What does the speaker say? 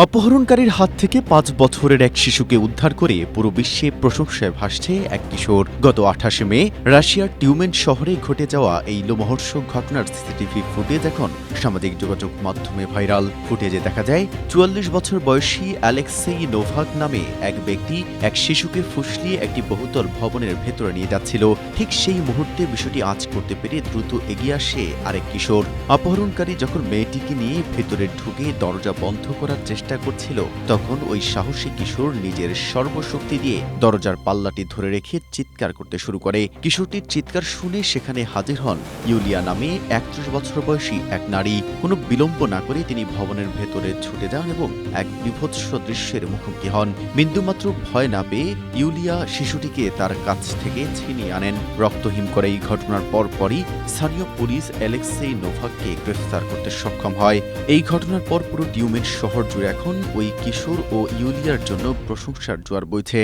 অপহরণকারীর হাত থেকে ৫ বছরের এক শিশুকে উদ্ধার করে পুরো বিশ্বে প্রশংসায় ভাসছে এক কিশোর। গত ২৮ মে রাশিয়ার টিউমেন শহরে ঘটে যাওয়া এই লোমহর্ষক ঘটনার সিসিটিভি ফুটেজ এখন সামাজিক যোগাযোগ মাধ্যমে ভাইরাল। ফুটেজে দেখা যায় ৪৪ বছর বয়সী অ্যালেক্সেই নোভাক নামে এক ব্যক্তি এক শিশুকে ফুসলিয়ে একটি বহুতল ভবনের ভেতরে নিয়ে যাচ্ছিল। ঠিক সেই মুহূর্তে বিষয়টি আঁচ করতে পেরে দ্রুত এগিয়ে আসে আরেক কিশোর। অপহরণকারী যখন মেয়েটিকে নিয়ে ভেতরে ঢুকে দরজা বন্ধ করার চেষ্টা করছিল, তখন ওই সাহসী কিশোর নিজের সর্বশক্তি দিয়ে দরজার পাল্লাটি ধরে রেখে চিৎকার করতে শুরু করে। কিশোরটির চিৎকার শুনে সেখানে হাজির হন ইউলিয়া নামে ৩১ বছর বয়সী এক নারী। কোনো বিলম্ব না করে তিনি ভবনের ভেতরে ছুটে যান এবং এক বিভৎস দৃশ্যের মুখোমুখি হন। বিন্দুমাত্র ভয় না পেয়ে ইউলিয়া শিশুটিকে তার কাছ থেকে ছিনিয়ে আনেন। রক্তহীন করে এই ঘটনার পরপরই স্থানীয় পুলিশ অ্যালেক্সেই নোভাককে গ্রেফতার করতে সক্ষম হয়। এই ঘটনার পর পুরো টিউমেন শহর জুড়ে এখন ওই কিশোর ও ইউলিয়ার জন্য প্রশংসার জোয়ার বইছে।